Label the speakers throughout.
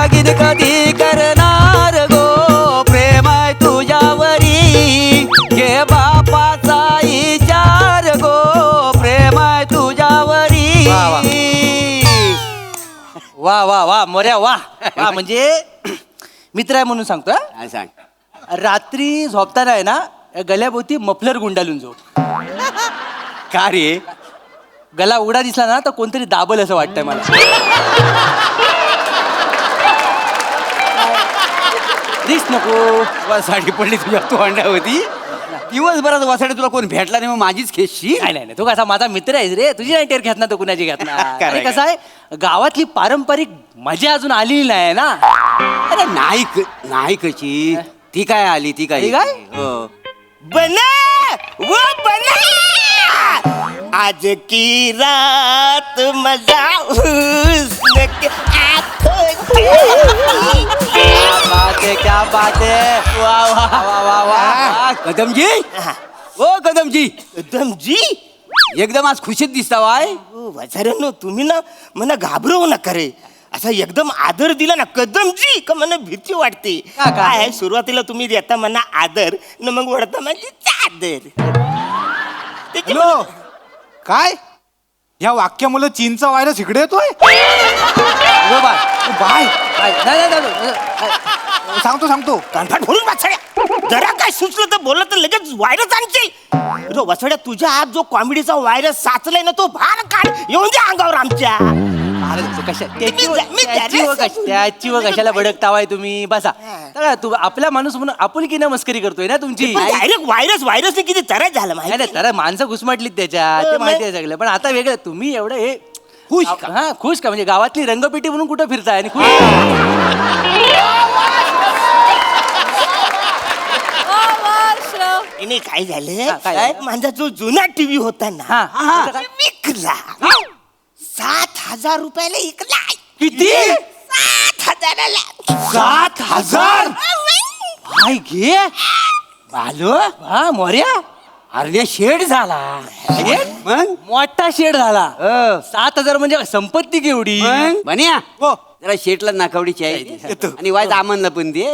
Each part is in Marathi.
Speaker 1: लगीन कधी करणार गो प्रेम आहे तुझ्यावरी घे बापाचा विचार गो प्रेम आहे तुझ्यावरी वा वा वा मोऱ्या वा वा म्हणजे मित्र आहे म्हणून सांगतो
Speaker 2: हा, सांग.
Speaker 1: रात्री झोपताना आहे ना गल्याभोवती मफलर गुंडाळून झोप
Speaker 2: का रे?
Speaker 1: गला उघडा दिसला ना तर कोणतरी दाबल असं वाटतंय मला रिस्क नको
Speaker 2: वासाडी पडली तुझ्या तोंडावरती दिवसभरात वासाडी तुला कोण भेटला नाही मग माझीच खेचशी.
Speaker 1: नाही नाही तू कसा माझा मित्र आहेस रे तुझी नाही टेर घेत ना तो कुणाची घेत ना
Speaker 2: खरंय,
Speaker 1: आणि कसं आहे गावातली पारंपरिक मजा अजून आलेली नाही ना
Speaker 2: अरे नाही कशी ती काय आली ती काय
Speaker 1: ती काय?
Speaker 2: हो.
Speaker 3: बना वो बना आज की रात मजा हुस्न के आँखों
Speaker 1: क्या बात है वा वा वा वा वा
Speaker 2: कदमजी ओ कदमजी
Speaker 3: एकदम जी
Speaker 2: एकदम आज खुशीत दिसता वाय.
Speaker 3: वाचाऱ्यांनो तुम्ही ना मला घाबरवू नका रे असा एकदम आदर दिला ना कदमजी का मला भीती वाटते
Speaker 1: का?
Speaker 3: काय सुरुवातीला तुम्ही देता मला आदर न मग वडता माझी चादर
Speaker 4: हॅलो काय ह्या वाक्यामुळे चीनचा व्हायरस इकडे येतोय. बाय सांगतो
Speaker 3: कानफाट भरून वाचड्या जरा काय सुचलं तर बोललं तर लगेच व्हायरस आणशील वाचड्या तुझ्या आत जो कॉमेडीचा व्हायरस साचलाय ना तो भार काढ येऊन दे अंगावर आमच्या
Speaker 1: त्याची व कशाला भडकतावाय तुम्ही बसा तर तू आपला माणूस म्हणून आपुलकीनं मस्करी करतोय ना तुमची
Speaker 3: डायरेक्ट व्हायरसने किती त्रास झाला
Speaker 1: नाही
Speaker 3: माहिती
Speaker 1: तर माणसं घुसमटलीत त्याच्या ते माहिती आहे सगळं पण आता वेगळं तुम्ही एवढं हे खुश हा खुश का म्हणजे गावातली रंगपेटी म्हणून कुठं फिरताय आणि खुश
Speaker 3: नाही काय
Speaker 1: हा,
Speaker 3: झालं
Speaker 1: काय
Speaker 3: साहेब, माझा जो जुना टीव्ही होता ना
Speaker 1: हा, हा.
Speaker 3: विकला 7,000 रुपयाला विकला
Speaker 1: किती
Speaker 3: 7,000ला
Speaker 1: 7,000 काय घे
Speaker 2: बालो
Speaker 1: हा मोर्या
Speaker 2: अरे शेड झाला मग
Speaker 1: मोठा शेड झाला 7,000 म्हणजे संपत्ती केवढी
Speaker 2: मग बन्या
Speaker 4: हो.
Speaker 2: जरा शेटला नाकावडीची आहे आणि वायच आम्हाला पण दे.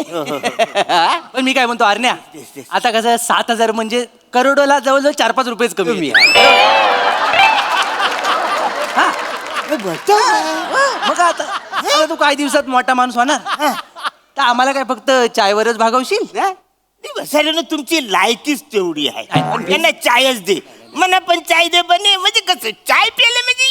Speaker 1: पण मी काय म्हणतो अरण्या आता कसं 7,000 म्हणजे करोडोला जवळजवळ 4-5 रुपयेच कमी
Speaker 2: कमी
Speaker 1: आहे. हा मग आता तू काही दिवसात मोठा माणूस होणार तर आम्हाला काय फक्त चायवरच भागवशील
Speaker 3: बसायला तुमची लायकीच तेवढी आहे त्यांना चायच दे मला पण चाय दे बने म्हणजे कसं चाय प्यायला म्हणजे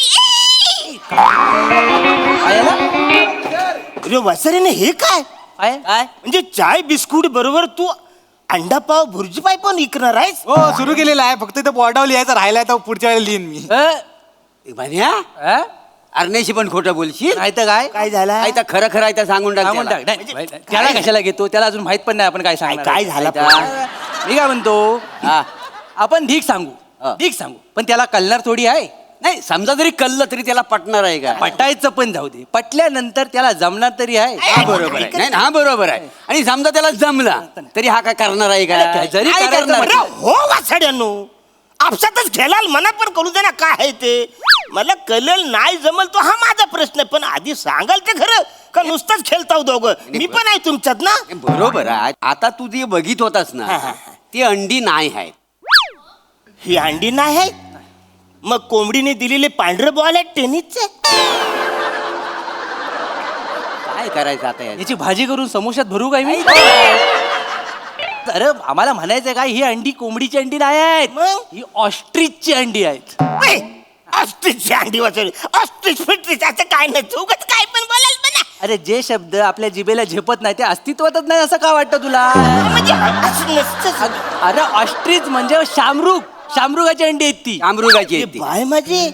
Speaker 3: अरे वसाऱ्याने हे काय
Speaker 1: काय
Speaker 3: म्हणजे चाय बिस्कुट बरोबर तू अंडा पाव भुर्जी पाय पण विकणार आहेस
Speaker 4: हो सुरू केलेलं आहे फक्त इथं बोर्डावर लिहायचं राहिलाय तर पुढच्या वेळेला लिहिन मी.
Speaker 2: बन्या अरण्याशी पण खोटं बोलशील
Speaker 1: नाही तर काय
Speaker 3: काय झाला
Speaker 2: आहे तर खरं आहे तर सांगून टाक
Speaker 1: सांगून
Speaker 2: त्याला.
Speaker 1: टाक नाही, त्याला कशाला घेतो त्याला अजून माहित पण नाही आपण काय सांगणार
Speaker 3: काय झालं
Speaker 1: आहे. मी काय म्हणतो
Speaker 2: हा.
Speaker 1: आपण ढीक सांगू
Speaker 2: हा.
Speaker 1: ढीक सांगू पण त्याला कळणार थोडी आहे
Speaker 2: नाही समजा जरी कल्लं तरी त्याला पटणार आहे का?
Speaker 1: पटायचं पण जाऊ दे पटल्यानंतर त्याला जमणार तरी आहे
Speaker 2: हा बरोबर आहे नाही हा बरोबर आहे आणि समजा त्याला जमला तरी हा काय करणार आहे
Speaker 1: अरे,
Speaker 2: का?
Speaker 1: जरी
Speaker 2: काय
Speaker 1: करायचं
Speaker 2: करणार?
Speaker 3: अरे हो वासाड्यानो आपसातच खेळाल मला पण कळू दे ना काय आहे ते मला कळल नाही जमल तो हा माझा प्रश्न आहे पण आधी सांगाल ते खरं का नुसतंच खेळताव दोघं मी पण आहे तुमच्यात ना
Speaker 2: बरोबर आहे आता तू जे बघित होतास ना ती अंडी नाही आहेत.
Speaker 3: ही अंडी नाही आहे मग कोंबडीने दिलेले पांढरे बॉल आहेत टेनिसचे
Speaker 2: काय करायचं आता
Speaker 1: याची भाजी करून समोशात भरू काय मी अरे आम्हाला म्हणायचं काय ही अंडी कोंबडीची अंडी नाही आहेत
Speaker 3: मग?
Speaker 1: ही ऑस्ट्रिचची अंडी आहेत
Speaker 3: ऑस्ट्रिचची अंडी वाचवली ऑस्ट्रिच फिट्रिच असं काय नाही उगाच काय पण बोलाल बना
Speaker 1: अरे जे शब्द आपल्या जिभेला झेपत नाही ते अस्तित्वातच नाही असं का वाटतं तुला
Speaker 3: म्हणजे असं नसतं
Speaker 1: अरे ऑस्ट्रिच म्हणजे शामरुगाची अंडी आहेत ती
Speaker 2: अमृगाची
Speaker 3: हे
Speaker 2: आहेत ती.
Speaker 3: बाय माझी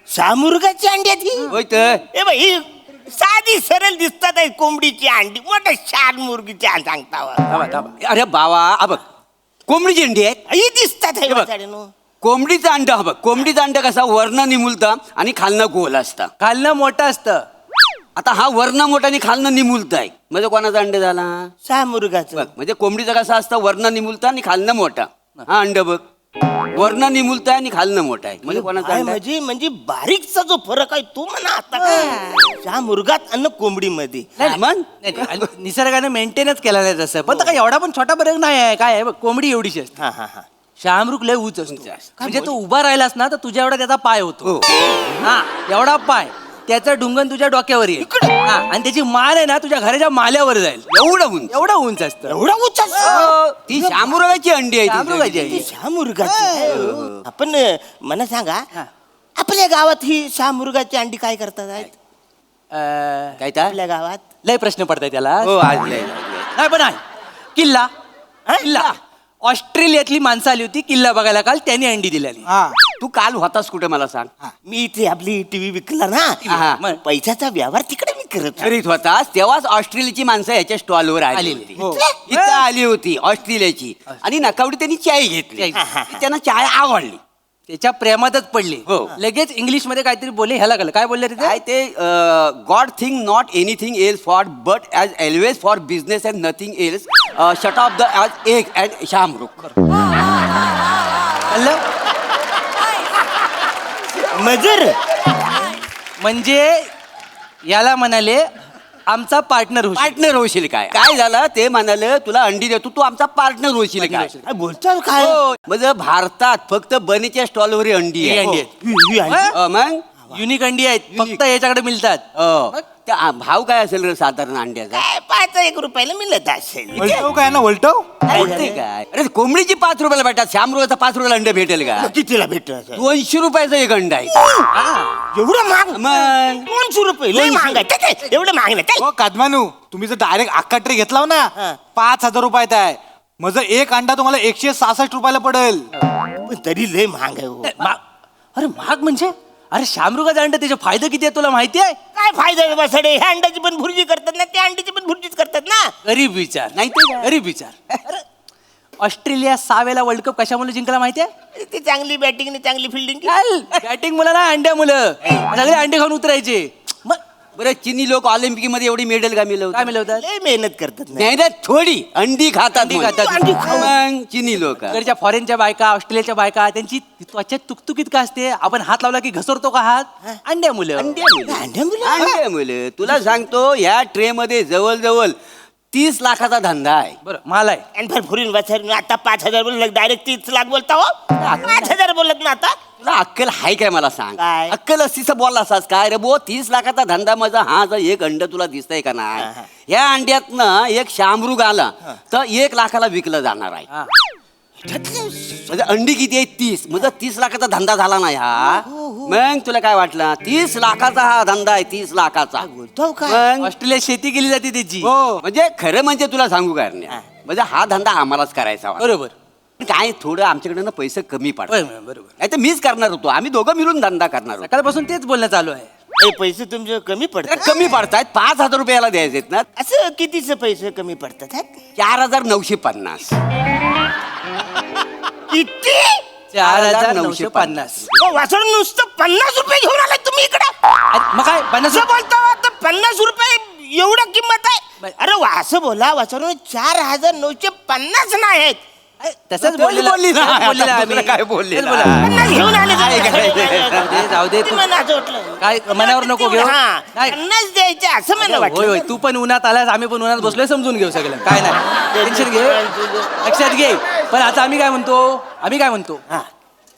Speaker 3: शामुर्गाची अंडी आहेत ही
Speaker 2: होय तर
Speaker 3: ए बाई ही साधी सरळ दिसतात आहे कोंबडीची अंडी मोठं शान मुर्गीची अंडी सांगता
Speaker 1: थांबा, थांबा.
Speaker 2: अरे बाबा हा बघ कोंबडीची अंडी आहेत
Speaker 3: ही दिसतात
Speaker 2: हे बघ. कोंबडीचं अंड हा बघ कोंबडीचं अंड कसा वर्ण निमुलता आणि खालनं गोल असता
Speaker 1: खालनं मोठं असतं
Speaker 2: आता हा वर्ण मोठा आणि खालनं निमुलता आहे म्हणजे कोणाचा अंड झाला
Speaker 3: शामुर्गाचं
Speaker 2: बघ म्हणजे कोंबडीचा कसा असतं वर्ण निमुलता आणि खालनं मोठा हा अंड बघ वरनं निमुलत आहे आणि खालनं मोठा आहे म्हणजे कोणाचा
Speaker 3: काय
Speaker 2: अंडा आहे?
Speaker 3: म्हणजे बारीकचा जो फरक आहे तो म्हणा आता त्या मुर्गात आणि कोंबडीमध्ये
Speaker 1: नाही,
Speaker 2: मग?
Speaker 1: नाही, नाही, आणि निसर्गाने मेंटेनच केला नाही तसं पण काय एवढा पण छोटा फरक नाही आहे काय आहे बघ, कोंबडी एवढीशी असते
Speaker 3: हा हा हा
Speaker 1: शहामृग लय उंच असतो
Speaker 2: उंच असतो.
Speaker 1: म्हणजे तू उभा राहिलास ना तर तुझ्या एवढा त्याचा पाय होतो हा एवढा पाय त्याचा ढुंगण तुझ्या डोक्यावर येईल हा, आणि त्याची मान आहे ना तुझ्या घराच्या माल्यावर जाईल
Speaker 2: एवढं उंच
Speaker 1: एवढं उंच असतं
Speaker 3: एवढा उच्च
Speaker 2: हो, ती शामुराची अंडी आहे ती.
Speaker 1: शहामृगाची आहे.
Speaker 3: शहामुर्गाची आहे. आपण मला सांगा आपल्या गावात ही शहामुर्गाची अंडी काय करतात आहेत?
Speaker 2: काय त्या
Speaker 3: आपल्या गावात
Speaker 1: लय प्रश्न पडताय त्याला
Speaker 2: हो आज
Speaker 1: नाही पण आहे किल्ला किल्ला ऑस्ट्रेलियातली माणसं आली होती किल्ला बघायला काल त्यांनी अंडी दिलेली
Speaker 4: हा
Speaker 2: तू काल होतास कुठे मला सांग
Speaker 3: मी इथे आपली टीव्ही विकला
Speaker 2: हा.
Speaker 3: ना मग पैशाचा व्यवहार तिकडे मी करत होतो.
Speaker 2: करीत होतास तेव्हाच ऑस्ट्रेलियाची माणसं याच्या स्टॉलवर आली
Speaker 1: आलेली.
Speaker 2: होती
Speaker 4: हो.
Speaker 2: इथं आली होती ऑस्ट्रेलियाची आणि नकावडी त्यांनी चाय घेतली
Speaker 1: चाय.
Speaker 2: त्यांना चाय आवडली
Speaker 1: त्याच्या प्रेमातच पडले
Speaker 2: हो.
Speaker 1: लगेच इंग्लिश मध्ये काहीतरी बोलले ह्याला कळलं काय बोलले तिथे
Speaker 2: काय ते god think not anything else for but as always for business and nothing else shut off the as egg and शामरुख
Speaker 1: कळलं
Speaker 3: मजर
Speaker 1: म्हणजे याला म्हणाले आमचा पार्टनर होऊ
Speaker 2: पार्टनर होशील काय काय झालं ते म्हणाले तुला अंडी देतो तू आमचा पार्टनर होशील काय
Speaker 3: काय बोलतो काय
Speaker 2: हो, म्हणजे भारतात फक्त बनीच्या स्टॉलवर अंडी
Speaker 1: ही
Speaker 2: आहे
Speaker 1: अंडी आहेत.
Speaker 3: ही अंडी?
Speaker 2: मग
Speaker 1: युनिक अंडी आहेत फक्त याच्याकडे मिळतात
Speaker 2: हो. त्या भाव काय असेल रे साधारण अंड्याचा
Speaker 3: काय 5 रुपयाला मिळत असेल
Speaker 4: वलटव काय ना वलटव
Speaker 3: काय
Speaker 2: बोलते
Speaker 3: झालं?
Speaker 2: काय अरे कोंबडीची 5 रुपयाला भेटतात शामरुगाचा 5 रुपयाला अंड भेटेल का
Speaker 3: कितीला भेटत असेल?
Speaker 2: 200 रुपयाचं एक अंड आहे
Speaker 3: एवढं महाग
Speaker 2: मग
Speaker 3: 200 रुपये लय महाग आहे काय काय? एवढं महाग नाही काय
Speaker 4: हो कादमानू तुम्ही जर डायरेक्ट अख्खा ट्रे घेतला ना
Speaker 3: हा.
Speaker 4: 5,000 रुपयात आहे माझं एक अंडा तुम्हाला 166 रुपयाला पडेल
Speaker 3: पण तरी लय महाग आहे हो.
Speaker 1: अरे महाग म्हणजे अरे शामरुगाचा अंड त्याचे फायदे किती आहे तुला माहिती आहे
Speaker 3: काय फायदा आहे बसाडे ह्या अंड्याची पण भुर्जी करतात ना त्या अंड्याची पण भुर्जीच करतात ना
Speaker 1: गरीब विचार
Speaker 2: नाही ते काय?
Speaker 1: गरीब विचार अरे, ऑस्ट्रेलिया 6 वेळा वर्ल्ड कप कशामुळे जिंकला माहिती आहे
Speaker 3: ती चांगली बॅटिंग आणि चांगली फिल्डिंग
Speaker 1: बॅटिंग मुलं ना अंड्या मुलं सगळे अंडे खाऊन उतरायचे मग
Speaker 2: बरं चिनी लोक ऑलिम्पिक मध्ये एवढी मेडल का
Speaker 1: काय
Speaker 2: मिळवतात
Speaker 1: मिळवतात
Speaker 3: लय मेहनत करतात ना
Speaker 2: नाही ना थोडी अंडी खातात
Speaker 1: अंडी
Speaker 2: मग.
Speaker 1: खातात.
Speaker 3: अंडी खाऊ.
Speaker 2: मग चिनी लोक
Speaker 1: इकडच्या फॉरेनच्या बायका ऑस्ट्रेलियाच्या बायका त्यांची त्वचा तुकतुकीत का असते आपण हात लावला की घसरतो का हात अंड्या मुलं
Speaker 3: अंड्या मुलं?
Speaker 2: अंडे मुलं तुला सांगतो ह्या ट्रे मध्ये जवळ 30 लाखाचा धंदा आहे
Speaker 1: बरं मला आहे
Speaker 3: आणि फार फुरीन बसाडून आता 5,000 बोललं डायरेक्ट 30 लाख बोलता हो 5,000 बोलत ना आता
Speaker 2: तुला अक्कल हाय काय मला सांग
Speaker 3: काय?
Speaker 2: अक्कल असतीस बोलला असास काय रे बो 30 लाखाचा धंदा माझा हा जर एक अंड तुला दिसतंय का नाही या अंड्यातनं एक शामरुग आला तर 1 लाखाला विकलं जाणार आहे
Speaker 1: हा.
Speaker 2: म्हणजे अंडी किती आहे 30 म्हणजे 30 लाखाचा धंदा झाला नाही हा मग तुला काय वाटलं 30 लाखाचा हा धंदा आहे 30 लाखाचा
Speaker 3: बोलतो काय
Speaker 2: मग
Speaker 1: ऑस्ट्रेलियात शेती केली जाते त्याची
Speaker 2: हो म्हणजे खरं म्हणजे तुला सांगू काय नाही म्हणजे हा धंदा आम्हालाच करायचा होता.
Speaker 1: बरोबर
Speaker 2: काय थोडं आमच्याकडे ना पैसे कमी पडतात
Speaker 1: बरोबर बरोबर
Speaker 2: नाही तर मीच करणार होतो आम्ही दोघं मिळून धंदा करणार होतो
Speaker 1: सकाळपासून तेच बोलणं चालू आहे
Speaker 3: हे पैसे तुमचे कमी
Speaker 2: तर
Speaker 3: पडतात
Speaker 2: कमी पडतायत 5,000 रुपयाला द्यायचे ना
Speaker 3: असं कितीचे पैसे कमी पडतात हा?
Speaker 2: 4,950
Speaker 3: किती
Speaker 1: 4,950
Speaker 3: वासळ नुसतं 50 रुपये घेऊन आलाय तुम्ही इकडे
Speaker 1: मग काय 50
Speaker 3: असं बोलता आता 50 रुपये एवढं किंमत आहे अरे असं बोला वासळ 4,950 नाही आहेत
Speaker 1: तसंच
Speaker 2: तेच
Speaker 1: बोललेलं
Speaker 2: बोलली ना.
Speaker 1: तेच बोललेलं
Speaker 2: आता
Speaker 1: आम्ही.
Speaker 2: दुसरं काय बोलली
Speaker 1: तेच
Speaker 2: ना.
Speaker 1: बोला.
Speaker 3: 50 घेऊन आले
Speaker 2: काय करायचं?
Speaker 1: जाऊ दे, जाऊ दे.
Speaker 3: ते मला असं वाटलं
Speaker 1: काय मनावर नको घेऊ
Speaker 3: हा,
Speaker 1: नाही.
Speaker 3: 50 द्यायचे असं मला
Speaker 1: होय होय
Speaker 3: वाटलं
Speaker 1: तू पण उन्हात आलास आम्ही पण उन्हात बसलोय समजून घेऊ सगळं काय नाही टेन्शन घे लक्षात घे पण आता आम्ही काय म्हणतो
Speaker 3: हा.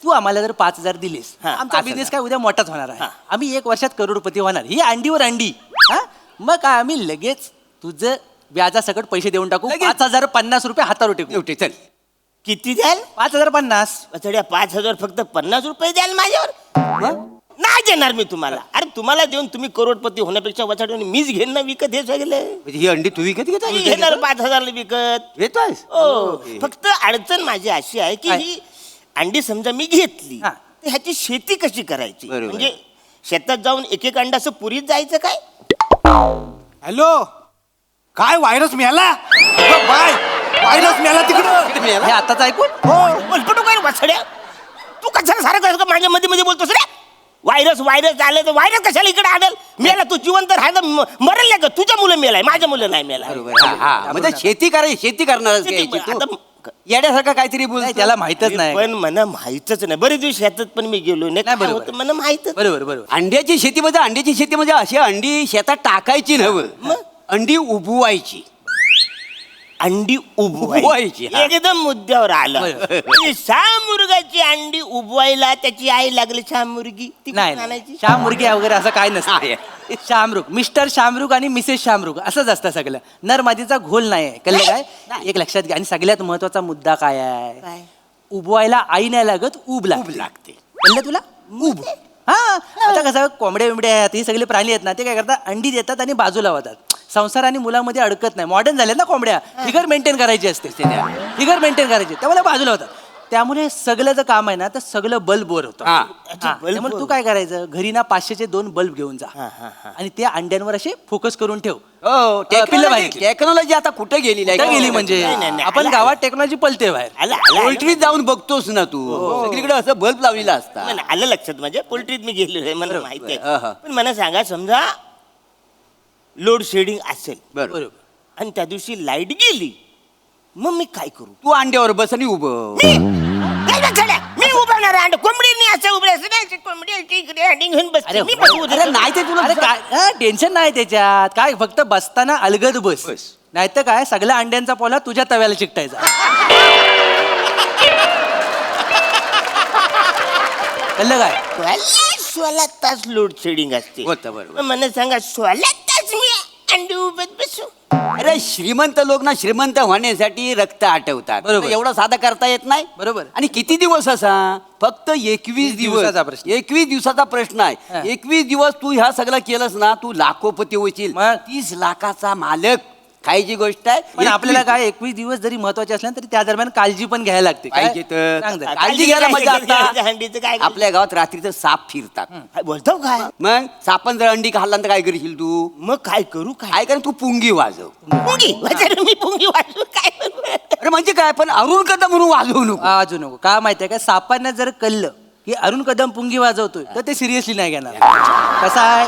Speaker 1: तू आम्हाला जर 5,000 दिलीस
Speaker 3: हा,
Speaker 1: आमचा
Speaker 2: 5,000.
Speaker 1: बिझनेस काय उद्या मोठाच होणार आहे
Speaker 3: हा.
Speaker 1: आम्ही 1 वर्षात करोडपती होणार ही अंडीवर अंडी हा मग काय आम्ही लगेच तुझं व्याजासकट पैसे देऊन टाकू
Speaker 2: लगेच?
Speaker 1: 5,050 रुपये हातावर टेकू
Speaker 2: एवढे चल
Speaker 3: किती द्याल
Speaker 1: 5,050
Speaker 3: वासड्या 5,000 फक्त 50 रुपये द्याल माझ्यावर नाही देणार मी तुम्हाला अरे तुम्हाला देऊन तुम्ही करोडपती होण्यापेक्षा वाचाडून मीच घेईन ना विकत हे सगळं
Speaker 2: म्हणजे ही अंडी तू विकत
Speaker 3: मी घेणार 5,000 ला विकत
Speaker 2: घेतोयस
Speaker 3: हो फक्त अडचण माझी अशी आहे की
Speaker 1: काय?
Speaker 3: ही अंडी समजा मी घेतली
Speaker 1: हा.
Speaker 3: तर ह्याची शेती कशी करायची
Speaker 2: बरोबर.
Speaker 3: म्हणजे शेतात जाऊन एक अंड असं पुरीत जायचं काय
Speaker 4: हॅलो काय व्हायरस मिळाला बाय व्हायरस मिळाला तिकडं
Speaker 1: हे आताच ऐकून
Speaker 3: बोलपटू काय वाचड्या तू कशाला सारं का माझ्या मध्ये मध्ये बोलतोस रे व्हायरस आले तर व्हायरस कशाला इकडे आणेल मेला तू जिवंत राहायला मरेल नाही का तुझ्या मुलं मेलाय माझ्या मुलं नाही मेला
Speaker 2: बरोबर हा हा म्हणजे शेती करायची शेती करणार
Speaker 3: आता
Speaker 2: येड्यासारखं काहीतरी
Speaker 1: नाही,
Speaker 2: बोल
Speaker 1: त्याला माहितच नाही.
Speaker 3: पण मला माहितच नाही. बरेच दिवस शेतात पण मी गेलो नाही,
Speaker 1: नाही,
Speaker 3: काय
Speaker 1: बरोबर.
Speaker 3: होतं मला माहितच.
Speaker 1: बरोबर बरोबर.
Speaker 2: अंड्याची शेती म्हणजे अशी अंडी शेतात टाकायची नव्हं, अंडी उबवायची.
Speaker 3: अंडी
Speaker 2: उबवायची,
Speaker 3: उबवायची
Speaker 2: हा.
Speaker 3: एकदम मुद्द्यावर आलं.
Speaker 1: बरोबर.
Speaker 3: ती शामुर्गाची अंडी उबवायला त्याची आई लागली शामुर्गी, ती
Speaker 1: नाही
Speaker 3: कुठून
Speaker 1: नाही.
Speaker 3: आणायची?
Speaker 1: श्याम मुर्गी वगैरे असं काय नसतं.
Speaker 2: आहे.
Speaker 1: शामरुख, मिस्टर शामरुख आणि मिसेस शामरुख असंच असतं सगळं. नर मादीचा घोल नाही आहे, कळलं काय? एक लक्षात घ्या. आणि सगळ्यात महत्वाचा मुद्दा काय आहे?
Speaker 3: काय?
Speaker 1: उबवायला आई नाही लागत, उब
Speaker 2: उब
Speaker 1: लागते.
Speaker 2: लागते.
Speaker 1: कळलं तुला? उब. हा, आता कसं कोंबड्या बिंबड्या आहेत, हे सगळे प्राणी आहेत ना, ते काय करतात, अंडी देतात आणि बाजूला होतात. संसार आणि मुलामध्ये अडकत नाही. मॉडर्न झाले ना कोंबड्या, फिगर मेंटेन करायची असते. फिगर मेंटेन करायची, त्यामुळे बाजूला होतात. त्यामुळे सगळं जर काम आहे ना, तर सगळं बल्ब बोर होतं.
Speaker 2: हा.
Speaker 1: हा, त्यामुळे तू काय करायचं, घरी ना 500चे 2 बल्ब घेऊन जा आणि त्या अंड्यांवर असे फोकस करून ठेव.
Speaker 2: हो,
Speaker 1: पिल्लं बाहेर.
Speaker 2: टेक्नॉलॉजी आता कुठे गेलेली
Speaker 1: कुठं
Speaker 2: आहे?
Speaker 1: गेली म्हणजे?
Speaker 3: नाही, नाही, नाही.
Speaker 1: आपण
Speaker 3: आला,
Speaker 1: गावात टेक्नॉलॉजी पलते बाहेर.
Speaker 3: आला, आला,
Speaker 2: पोल्ट्रीत जाऊन बघतोस ना तू, सगळीकडे असं बल्ब लावलेला असता.
Speaker 3: मला आलं लक्षात माझ्या. पोल्ट्रीत मी गेलेलो आहे, मला माहिती
Speaker 2: हा, हा.
Speaker 3: आहे. पण मला सांगा, समजा लोड शेडिंग असेल
Speaker 2: बरोबर.
Speaker 1: बरोबर.
Speaker 3: आणि त्या दिवशी लाईट गेली, मग मी काय करू?
Speaker 2: तू अंड्यावर बस आणि उभं.
Speaker 3: मी उभारणार अंड. कोंबडीने असं उभं असं नाही, कोंबडी इकडे अंडी घेऊन बसते.
Speaker 1: अरे
Speaker 3: मी बसू
Speaker 1: अरे
Speaker 3: देतो.
Speaker 1: नाही ते तुला अरे काय टेन्शन नाही त्याच्यात. काय फक्त बसताना अलगद बस. नाही तर काय, सगळ्या अंड्यांचा पोला तुझ्या तव्याला चिकटायचा. कळलं काय?
Speaker 3: 16 तास लोड शेडिंग असते.
Speaker 2: होतं, बरोबर.
Speaker 3: मग मला सांगा, 16 तास मी अंडी उभत बसू?
Speaker 2: अरे श्रीमंत लोक ना श्रीमंत होण्यासाठी रक्त आटवतात.
Speaker 1: बरोबर.
Speaker 2: एवढं साधं करता येत नाही.
Speaker 1: बरोबर.
Speaker 2: आणि किती दिवस असा? फक्त 21
Speaker 1: दिवसाचा
Speaker 2: दिवस.
Speaker 1: प्रश्न.
Speaker 2: 21 दिवसाचा प्रश्न
Speaker 1: हा.
Speaker 2: आहे. 21 दिवस तू ह्या सगळं केलंस ना, तू लाखोपती होशील.
Speaker 1: मग?
Speaker 2: 30 लाखाचा मालक खायची गोष्ट आहे.
Speaker 1: पण आपल्याला काय 21 दिवस जरी महत्वाचे असले तरी त्या दरम्यान काळजी पण घ्यायला लागते. काय?
Speaker 2: पाहिजे तर.
Speaker 1: सांग जरा.
Speaker 2: काळजी घ्यायला मजा
Speaker 3: अंडीचं
Speaker 2: आता.
Speaker 3: काय
Speaker 2: आपल्या गावात रात्रीचं साप फिरतात.
Speaker 3: काय बोलतो काय?
Speaker 2: मग सापान जर अंडी खाल्ला तर काय करशील तू?
Speaker 3: मग काय करू? काय
Speaker 2: काय कर, तू पुंगी वाजव.
Speaker 3: पुंगी वाजव, मी पुंगी वाजवू काय करू?
Speaker 2: अरे म्हणजे काय, पण अरुण कदम म्हणून वाजवू नको.
Speaker 1: वाजू नको. का माहितीये का, सापांना जर कळलं की अरुण कदम पुंगी वाजवतोय तर ते सिरियसली नाही घेणार. कसं आहे,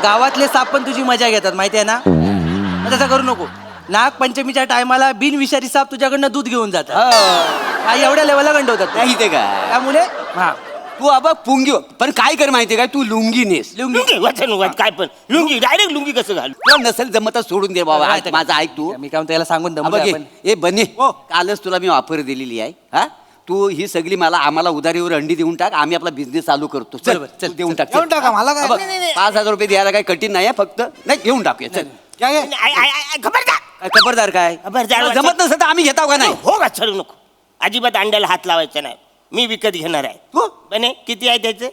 Speaker 1: गावातले साप पण तुझी मजा घेतात माहिती आहे ना. मग तसं करू नको. नागपंचमीच्या टायमाला बिनविषारी साप तुझ्याकडनं दूध घेऊन जातात. एवढ्या लेवलला गंडवतात ते.
Speaker 2: नाही ते काय,
Speaker 1: त्यामुळे हा
Speaker 2: तू अब पुंगी पण काय कर माहितीये काय, तू लुंगी नेस.
Speaker 3: लुंगी वाचन वाच काय पण लुंगी डायरेक्ट लुंगी कसं घालू?
Speaker 2: तुला नसेल जमत सोडून दे बाबा.
Speaker 1: माहिती आहे का?
Speaker 2: माझं ऐक तू.
Speaker 1: मी काय म्हणतो, याला सांगून
Speaker 2: हा,
Speaker 1: दमलोय
Speaker 2: बघ
Speaker 1: आपण.
Speaker 2: ए बने, कालच तुला मी ऑफर दिलेली आहे. हा, तू ही सगळी आम्हाला उधारीवर अंडी देऊन टाक, आम्ही आपला बिझनेस चालू करतो. चल
Speaker 1: बरोबर, चल,
Speaker 2: तू देऊन
Speaker 1: चल.
Speaker 2: टाक.
Speaker 4: देऊन टाका, मला काय?
Speaker 2: हा, बघ,
Speaker 3: नाही, नाही.
Speaker 2: 5,000 रुपये द्यायला काही कठीण नाही आहे, फक्त नाही घेऊन टाकूया. चल
Speaker 4: काय काय?
Speaker 3: खबरदार
Speaker 2: काय खबरदार काय,
Speaker 3: खबरदार.
Speaker 2: तुला जमत नसेल तर आम्ही घेताव का नाही?
Speaker 3: हो का, चढू नको. अजिबात अंड्याला हात लावायचा नाही. मी विकत घेणार आहे.
Speaker 2: तू
Speaker 3: बने किती आहे त्याचे?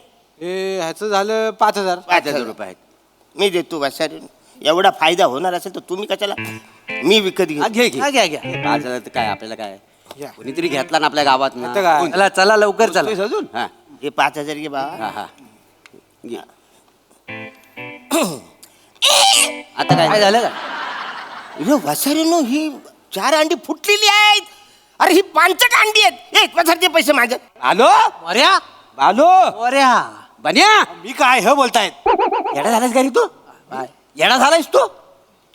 Speaker 4: ह्याचं झालं 5,000.
Speaker 2: 5,000 रुपये आहेत.
Speaker 3: मी देतो वासारी. एवढा फायदा होणार असेल तर तुम्ही कशाला? मी विकत
Speaker 2: हा,
Speaker 3: घेऊ.
Speaker 2: घे
Speaker 1: हा, घ्या घ्या.
Speaker 2: 5,000 तर काय आपल्याला काय,
Speaker 4: घ्या.
Speaker 2: कोणीतरी घेतला ना आपल्या गावात ना.
Speaker 4: आता काय?
Speaker 1: चला चला लवकर चला.
Speaker 2: अजून हा
Speaker 3: हे 5,000 घे बाबा.
Speaker 2: हा हा घे. आता
Speaker 1: काय
Speaker 2: काय
Speaker 1: झालं का?
Speaker 3: वासारीनो ही 4 अंडी फुटलेली आहेत. अरे ही 5 अंडी आहेत. एक वासारचे पैसे माझे.
Speaker 2: आलो
Speaker 1: वऱ्या
Speaker 2: आलो
Speaker 1: वऱ्या.
Speaker 2: बन्या,
Speaker 4: मी काय हे बोलतायत?
Speaker 2: येडा झालास का रे तू? येडा झालायस तू?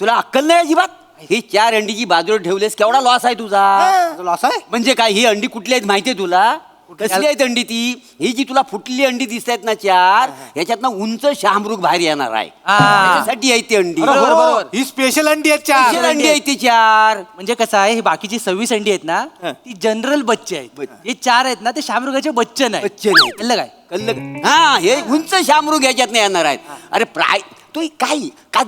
Speaker 2: तुला अक्कल नाही अजिबात? ही 4 अंडीची बाजूला ठेवलेस, केवढा लॉस आहे तुझा?
Speaker 4: लॉस आहे?
Speaker 2: म्हणजे काय, ही अंडी कुठली आहेत माहितीये तुला? कसली आहेत अंडी ती? ही जी तुला फुटलेली अंडी दिसत आहेत ना 4, ह्याच्यातनं उंच शामरुग बाहेर येणार आहे.
Speaker 1: हा.
Speaker 2: त्याच्यासाठी आहेत ती अंडी.
Speaker 1: बरोबर, बरोबर.
Speaker 4: ही स्पेशल अंडी आहेत
Speaker 2: Special
Speaker 4: 4.
Speaker 2: अंडी आहेत ती 4.
Speaker 1: म्हणजे कसं आहे, ही बाकीची 26 अंडी आहेत ना, ती जनरल बच्चे आहेत. हे 4 आहेत ना, ते शामरुगाचे बच्चन आहेत.
Speaker 2: बच्चन आहेत.
Speaker 1: कळलं काय?
Speaker 2: कळलं का? हा, हे उंच शामरुग ह्याच्यात नाही येणार आहेत. अरे तू काय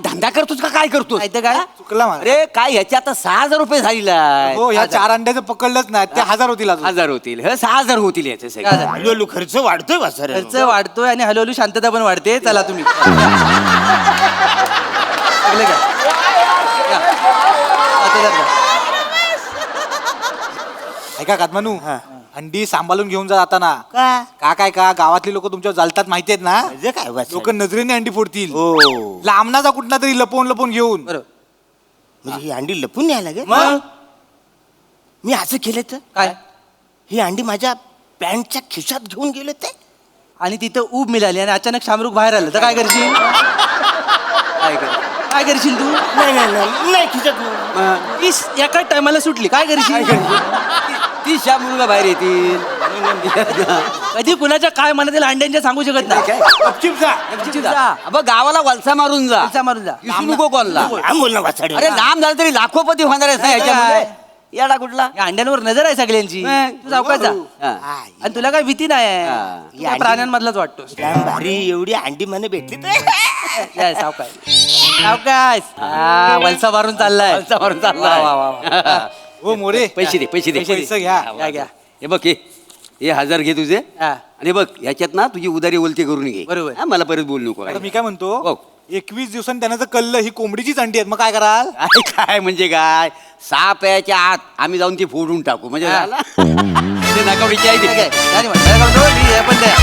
Speaker 2: धंदा करतोस का काय करतोस?
Speaker 1: नाही तर काय?
Speaker 2: हा?
Speaker 4: चुकला माझा.
Speaker 2: अरे काय ह्याच्या आता 6,000 रुपये झालेला आहे.
Speaker 4: हो, ह्या 4 अंड्याचं पकडलंच नाही, ते 1,000 होतील अजून.
Speaker 2: 1,000 होतील. हे 6,000 होतील याचे
Speaker 1: काय
Speaker 2: सगळे.
Speaker 1: झालं?
Speaker 3: हळूहळू खर्च वाढतोय वासारी.
Speaker 1: खर्च वाढतोय आणि हळूहळू शांतता पण वाढते. चला तुम्ही. कळलं का? या. 5,000 द्या.
Speaker 4: ऐका कादमानू, अंडी सांभाळून घेऊन जा जाताना.
Speaker 3: का?
Speaker 4: का गावातली लोक तुमच्या जलतात माहिती आहेत ना.
Speaker 3: म्हणजे काय वासारी?
Speaker 4: लोक नजरेने अंडी फोडतील.
Speaker 3: हो.
Speaker 4: लांबनाचा कुठला तरी लपवून घेऊन.
Speaker 1: बरोबर.
Speaker 3: म्हणजे ही अंडी लपून न्यायला लागेल.
Speaker 1: मग
Speaker 3: मी असं केलं तर
Speaker 1: काय?
Speaker 3: ही अंडी माझ्या पॅन्टच्या खिशात घेऊन गेले ते.
Speaker 1: आणि तिथं ऊब मिळाली आणि अचानक शामरुग बाहेर आलं तर काय करशील?
Speaker 2: काय कर?
Speaker 1: काय करशील तू
Speaker 3: नाही नाही नाही नाही खिचत नाही.
Speaker 1: ती एका टायमाला सुटली काय करशील
Speaker 2: ती शामृग बाहेर येतील
Speaker 1: कधी कुणाच्या काय मनात येईल अंड्यांच्या सांगू शकत नाही
Speaker 4: गपचीप जा.
Speaker 1: जा.
Speaker 2: अबे गावाला वलसा मारून जा
Speaker 1: वलसा मारून जा.
Speaker 2: दिसू नको कॉलला
Speaker 3: बोल ना वाचाडे.
Speaker 2: अरे लांब झालं तरी लाखोपती होणार आहेस ना ह्याच्यामध्ये येडा कुठला
Speaker 1: या अंड्यांवर नजर आहे सगळ्यांची तू सावकाश जा
Speaker 2: हा.
Speaker 1: आणि तुला काय भीती नाही
Speaker 2: हा.
Speaker 1: आहे या प्राण्यांमधलाच वाटतोस
Speaker 3: जाम भारी एवढी अंडी મને भेटली तर
Speaker 1: जय सावकाश सावकाश हा, वलसा मारून चाललाय
Speaker 2: वलसा मारून चाललाय.
Speaker 1: वा, वा, वा, वा.
Speaker 4: हो मोरे
Speaker 2: पैसे दे पैसे दे
Speaker 4: पैसे घ्या.
Speaker 1: घ्या, घ्या.
Speaker 2: हे बघ हे 1000 घे तुझे
Speaker 1: हा.
Speaker 2: आणि बघ ह्याच्यात ना तुझी उदारी ओलती करून घे
Speaker 1: बरोबर.
Speaker 2: हा, मला परत बोलू नको
Speaker 4: आता मी काय म्हणतो
Speaker 2: हो.
Speaker 4: 21 दिवसांनी त्यांना जर कळलं ही कोंबडीचीच अंडी आहेत मग काय कराल
Speaker 2: काय काय म्हणजे काय साप याच्या आत आम्ही जाऊन ती फोडून टाकू म्हणजे
Speaker 1: हा.
Speaker 2: झालं? ते नकावडीची आहे
Speaker 1: ठीक
Speaker 2: ती.
Speaker 1: आहे. झाली म्हण. हे पण द्या.